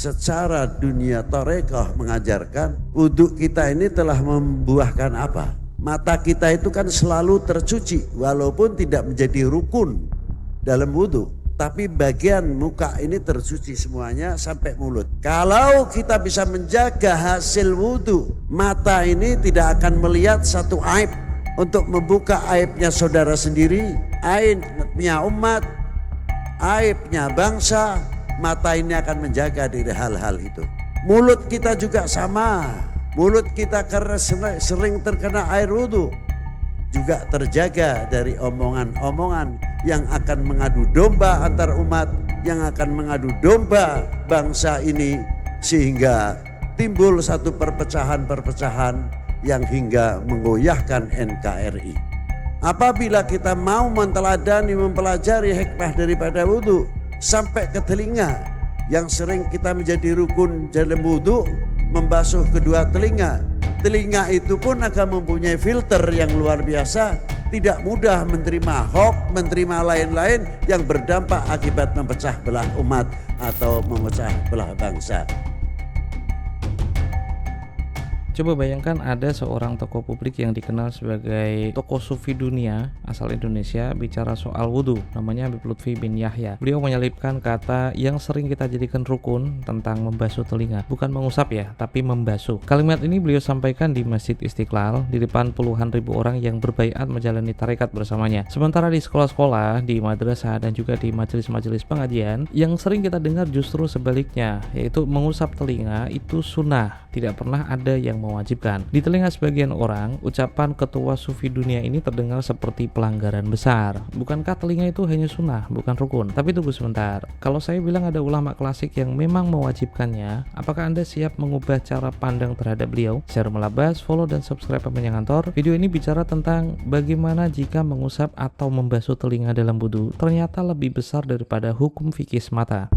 secara dunia tarekah mengajarkan wudhu kita ini telah membuahkan apa? Mata kita itu kan selalu tercuci walaupun tidak menjadi rukun dalam wudhu. Tapi bagian muka ini tercuci semuanya sampai mulut. Kalau kita bisa menjaga hasil wudhu, mata ini tidak akan melihat satu aib. Untuk membuka aibnya saudara sendiri, aibnya umat, aibnya bangsa, mata ini akan menjaga dari hal-hal itu. Mulut kita juga sama. Mulut kita karena sering terkena air wudhu juga terjaga dari omongan-omongan yang akan mengadu domba antar umat, yang akan mengadu domba bangsa ini, sehingga timbul satu perpecahan-perpecahan yang hingga menggoyahkan NKRI. Apabila kita mau menteladani, mempelajari hikmah daripada wudhu sampai ke telinga yang sering kita menjadi rukun dalam wudhu, membasuh kedua telinga. Telinga itu pun akan mempunyai filter yang luar biasa, tidak mudah menerima hoax, menerima lain-lain yang berdampak akibat memecah belah umat atau memecah belah bangsa. Coba bayangkan ada seorang tokoh publik yang dikenal sebagai tokoh sufi dunia asal Indonesia bicara soal wudhu, namanya Habib Lutfi bin Yahya. Beliau menyelipkan kata yang sering kita jadikan rukun tentang membasuh telinga, bukan mengusap ya, tapi membasuh. Kalimat ini beliau sampaikan di Masjid Istiqlal di depan puluhan ribu orang yang berbaiat menjalani tarekat bersamanya. Sementara di sekolah-sekolah, di madrasah dan juga di majelis-majelis pengajian, yang sering kita dengar justru sebaliknya, yaitu mengusap telinga itu sunnah, tidak pernah ada yang mewajibkan. Di telinga sebagian orang, ucapan ketua sufi dunia ini terdengar seperti pelanggaran besar. Bukankah telinga itu hanya sunnah, bukan rukun? Tapi tunggu sebentar, kalau saya bilang ada ulama klasik yang memang mewajibkannya, apakah Anda siap mengubah cara pandang terhadap beliau? Share melabas, follow dan subscribe Pembenyak Kantor. Video ini bicara tentang bagaimana jika mengusap atau membasuh telinga dalam wudhu ternyata lebih besar daripada hukum fikih semata.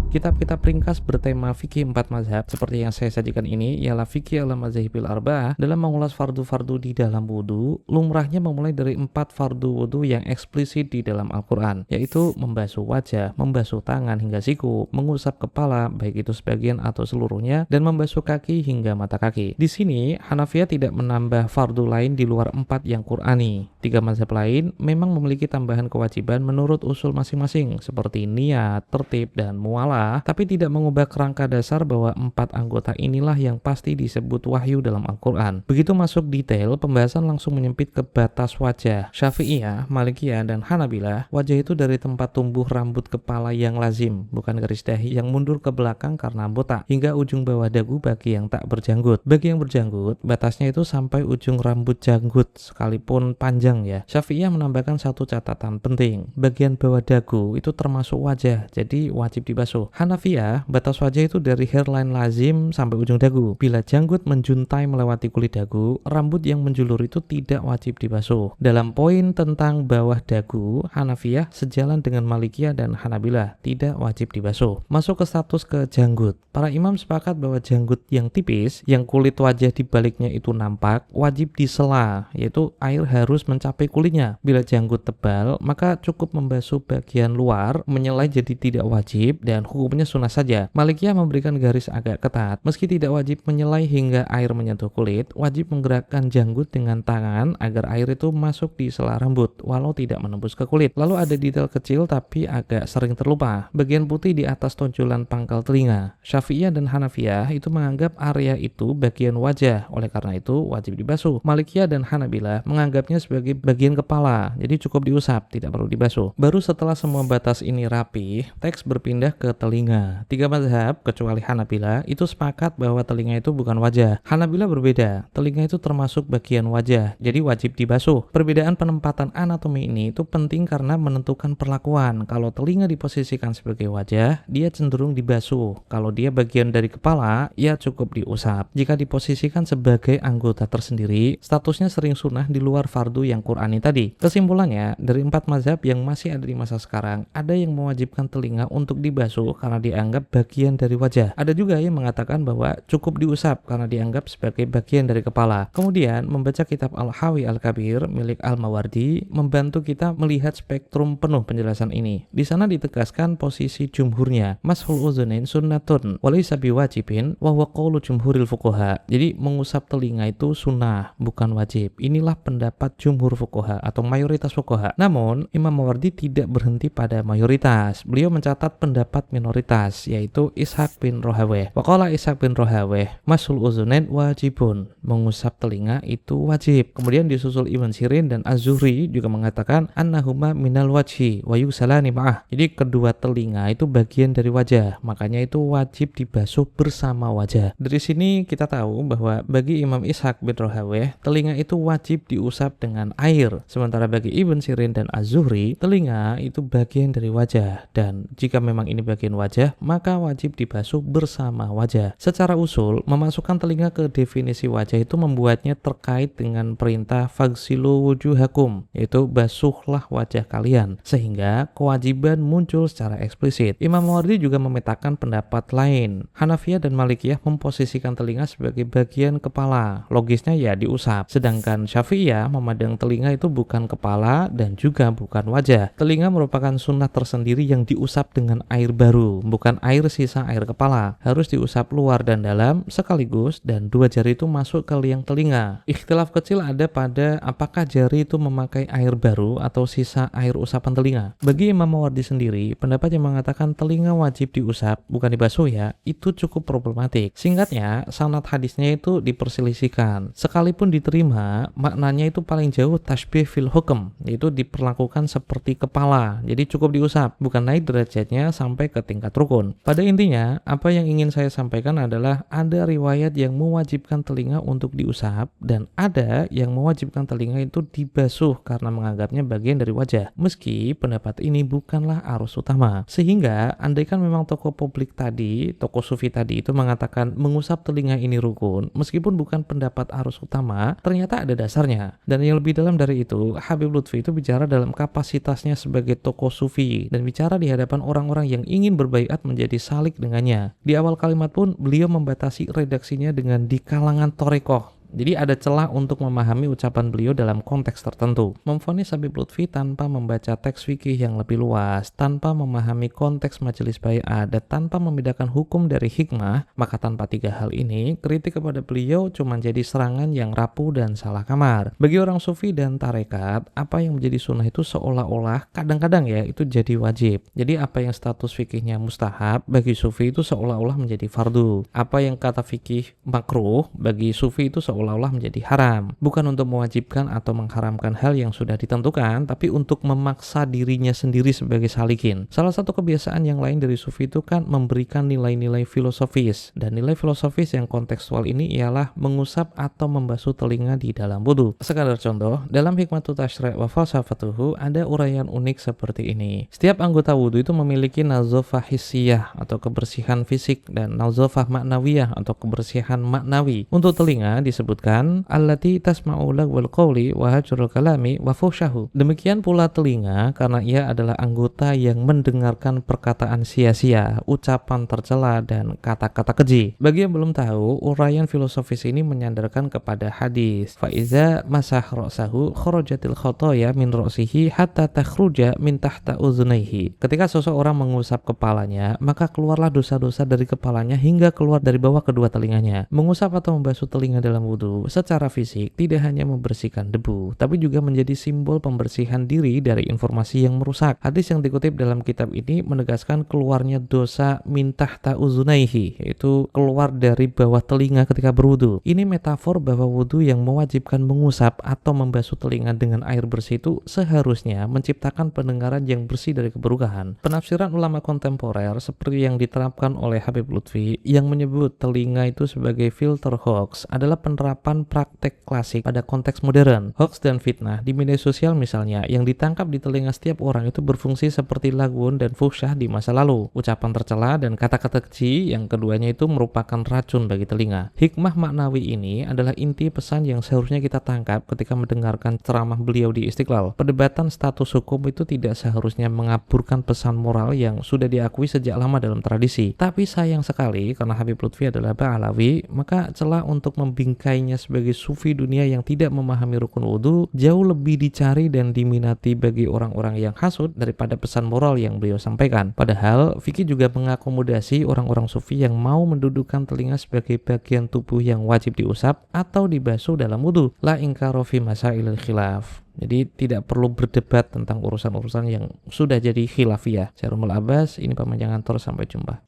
Kitab-kitab ringkas bertema fikih 4 mazhab seperti yang saya sajikan ini ialah Fikih al-Madzahibil Arba'ah. Dalam mengulas fardu-fardu di dalam wudhu, lumrahnya memulai dari 4 fardu wudhu yang eksplisit di dalam Al-Quran, yaitu membasuh wajah, membasuh tangan hingga siku, mengusap kepala baik itu sebagian atau seluruhnya, dan membasuh kaki hingga mata kaki. Di sini Hanafiyah tidak menambah fardu lain di luar 4 yang Qur'ani. 3 mazhab lain memang memiliki tambahan kewajiban menurut usul masing-masing seperti niat, tertib, dan mualah, tapi tidak mengubah kerangka dasar bahwa 4 anggota inilah yang pasti disebut wahyu dalam Al-Quran. Begitu masuk detail, pembahasan langsung menyempit ke batas wajah. Syafi'iyah, Malikiyah, dan Hanabilah, wajah itu dari tempat tumbuh rambut kepala yang lazim, bukan garis dahi yang mundur ke belakang karena botak, hingga ujung bawah dagu bagi yang tak berjanggut. Bagi yang berjanggut, batasnya itu sampai ujung rambut janggut, sekalipun panjang ya. Syafi'iyah menambahkan satu catatan penting, bagian bawah dagu itu termasuk wajah, jadi wajib dibasuh. Hanafiyah, batas wajah itu dari hairline lazim sampai ujung dagu. Bila janggut menjuntai melewati kulit dagu, rambut yang menjulur itu tidak wajib dibasuh. Dalam poin tentang bawah dagu, Hanafiyah sejalan dengan Malikiyah dan Hanabilah, tidak wajib dibasuh. Masuk ke status ke janggut. Para imam sepakat bahwa janggut yang tipis, yang kulit wajah di baliknya itu nampak, wajib disela, yaitu air harus mencapai kulitnya. Bila janggut tebal, maka cukup membasuh bagian luar, menyelai jadi tidak wajib, dan hukumnya sunnah saja. Malikiyah memberikan garis agak ketat. Meski tidak wajib menyelai hingga air menyentuh kulit, wajib menggerakkan janggut dengan tangan agar air itu masuk di sela rambut, walau tidak menembus ke kulit. Lalu ada detail kecil tapi agak sering terlupa, bagian putih di atas tonjolan pangkal telinga. Syafi'iyah dan Hanafiyah itu menganggap area itu bagian wajah, oleh karena itu wajib dibasuh. Malikiyah dan Hanabilah menganggapnya sebagai bagian kepala, jadi cukup diusap, tidak perlu dibasuh. Baru setelah semua batas ini rapi, teks berpindah ke telinga. 3 mazhab kecuali Hanabilah itu sepakat bahwa telinga itu bukan wajah. Hanabilah berbeda, telinga itu termasuk bagian wajah, jadi wajib dibasuh. Perbedaan penempatan anatomi ini itu penting karena menentukan perlakuan. Kalau telinga diposisikan sebagai wajah, dia cenderung dibasuh. Kalau dia bagian dari kepala, ya cukup diusap. Jika diposisikan sebagai anggota tersendiri, statusnya sering sunnah di luar fardu yang Qur'ani tadi. Kesimpulannya, dari 4 mazhab yang masih ada di masa sekarang, ada yang mewajibkan telinga untuk dibasuh karena dianggap bagian dari wajah. Ada juga yang mengatakan bahwa cukup diusap karena dianggap sebagai bagian dari kepala. Kemudian membaca kitab Al-Hawi Al-Kabir milik Al-Mawardi membantu kita melihat spektrum penuh penjelasan ini. Di sana ditegaskan posisi jumhurnya, mashul uzunain sunnatun walaysa biwajibin wa huwa qaulu jumhuril fuqaha. Jadi mengusap telinga itu sunnah, bukan wajib. Inilah pendapat jumhur fuqaha atau mayoritas fuqaha. Namun Imam Mawardi tidak berhenti pada mayoritas. Beliau mencatat pendapat minoritas, yaitu Ishaq bin Rahaweh. Waqala Ishaq bin Rahaweh, mashul uzunain wajibun. Mengusap telinga itu wajib. Kemudian disusul Ibn Sirin dan Az-Zuhri juga mengatakan annahuma minal wajhi wa yusalani ma'ah. Jadi kedua telinga itu bagian dari wajah, makanya itu wajib dibasuh bersama wajah. Dari sini kita tahu bahwa bagi Imam Ishaq bin Rahaweh, telinga itu wajib diusap dengan air. Sementara bagi Ibn Sirin dan Az-Zuhri, telinga itu bagian dari wajah, dan jika memang ini bagian wajah, maka wajib dibasuh bersama wajah. Secara usul, memasukkan telinga ke definisi wajah itu membuatnya terkait dengan perintah fagsilu wujuhakum, yaitu basuhlah wajah kalian, sehingga kewajiban muncul secara eksplisit. Imam Mawardi juga memetakan pendapat lain. Hanafiyah dan Malikiyah memposisikan telinga sebagai bagian kepala, logisnya ya diusap. Sedangkan Syafi'iyah memandang telinga itu bukan kepala dan juga bukan wajah. Telinga merupakan sunnah tersendiri yang diusap dengan air baru, bukan air sisa air kepala. Harus diusap luar dan dalam sekaligus, dan dua jari itu masuk ke liang telinga. Ikhtilaf kecil ada pada apakah jari itu memakai air baru atau sisa air usapan telinga. Bagi Imam Mawardi sendiri, pendapat yang mengatakan telinga wajib diusap, bukan dibasuh ya, itu cukup problematik. Singkatnya, sanad hadisnya itu diperselisihkan. Sekalipun diterima, maknanya itu paling jauh tasbih fil hukm, yaitu diperlakukan seperti kepala. Jadi cukup diusap, bukan naik derajatnya sampai ke tingkat rukun. Pada intinya, apa yang ingin saya sampaikan adalah ada riwayat yang mewajibkan telinga untuk diusap dan ada yang mewajibkan telinga itu dibasuh karena menganggapnya bagian dari wajah. Meski pendapat ini bukanlah arus utama. Sehingga andaikan memang tokoh publik tadi, tokoh sufi tadi itu mengatakan mengusap telinga ini rukun, meskipun bukan pendapat arus utama, ternyata ada dasarnya. Dan yang lebih dalam dari itu, Habib Lutfi itu bicara dalam kapasitasnya sebagai tokoh sufi dan bicara di hadapan orang-orang yang ingin berbaiat menjadi salik dengannya. Di awal kalimat pun beliau membatasi redaksinya dengan di kalangan torekoh. Jadi ada celah untuk memahami ucapan beliau dalam konteks tertentu. Memvonis Habib Lutfi tanpa membaca teks fikih yang lebih luas, tanpa memahami konteks majelis bai'ah, dan tanpa membedakan hukum dari hikmah, maka tanpa tiga hal ini, kritik kepada beliau cuma jadi serangan yang rapuh dan salah kamar. Bagi orang sufi dan tarekat, apa yang menjadi sunnah itu seolah-olah kadang-kadang ya itu jadi wajib. Jadi apa yang status fikihnya mustahab, bagi sufi itu seolah-olah menjadi fardu. Apa yang kata fikih makruh, bagi sufi itu seolah-olah menjadi haram. Bukan untuk mewajibkan atau mengharamkan hal yang sudah ditentukan, tapi untuk memaksa dirinya sendiri sebagai salikin. Salah satu kebiasaan yang lain dari sufi itu kan memberikan nilai-nilai filosofis. Dan nilai filosofis yang kontekstual ini ialah mengusap atau membasuh telinga di dalam wudu. Sekadar contoh, dalam Hikmatut Tasyri' wa Falsafatuhu ada uraian unik seperti ini. Setiap anggota wudu itu memiliki nazafah hissiyah atau kebersihan fisik dan nazafah maknawiyah atau kebersihan maknawi. Untuk telinga disebutkan allati tasma'u lagwal qawli wa hajrul kalami wa fuhsyahu. Demikian pula telinga karena ia adalah anggota yang mendengarkan perkataan sia-sia, ucapan tercela dan kata-kata keji. Bagi yang belum tahu, uraian filosofis ini menyandarkan kepada hadis fa iza masah ra'sahu kharajatil khotoya min ra'sihi hatta takhruja min tahta uzunaihi. Ketika seseorang mengusap kepalanya, maka keluarlah dosa-dosa dari kepalanya hingga keluar dari bawah kedua telinganya. Mengusap atau membasuh telinga dalam wudu secara fisik tidak hanya membersihkan debu, tapi juga menjadi simbol pembersihan diri dari informasi yang merusak. Hadis yang dikutip dalam kitab ini menegaskan keluarnya dosa min tahta uzunaihi, yaitu keluar dari bawah telinga ketika berwudu. Ini metafor bahwa wudu yang mewajibkan mengusap atau membasuh telinga dengan air bersih itu seharusnya menciptakan pendengaran yang bersih dari keburukan. Penafsiran ulama kontemporer seperti yang diterapkan oleh Habib Lutfi yang menyebut telinga itu sebagai filter hoax adalah penerapan penerapan praktek klasik pada konteks modern. Hoax dan fitnah di media sosial misalnya yang ditangkap di telinga setiap orang itu berfungsi seperti lagun dan fuhsyah di masa lalu. Ucapan tercela dan kata-kata keji yang keduanya itu merupakan racun bagi telinga. Hikmah maknawi ini adalah inti pesan yang seharusnya kita tangkap ketika mendengarkan ceramah beliau di Istiqlal. Perdebatan status hukum itu tidak seharusnya mengaburkan pesan moral yang sudah diakui sejak lama dalam tradisi. Tapi sayang sekali karena Habib Lutfi adalah Ba'alawi, maka celah untuk membingkainya sebagai sufi dunia yang tidak memahami rukun wudhu jauh lebih dicari dan diminati bagi orang-orang yang hasud daripada pesan moral yang beliau sampaikan. Padahal fikih juga mengakomodasi orang-orang sufi yang mau mendudukan telinga sebagai bagian tubuh yang wajib diusap atau dibasuh dalam wudhu. La ingkaro fi masailil khilaf. Jadi tidak perlu berdebat tentang urusan-urusan yang sudah jadi khilafiyah. Saya Rumul Abbas, ini Paman Jangan Tor, sampai jumpa.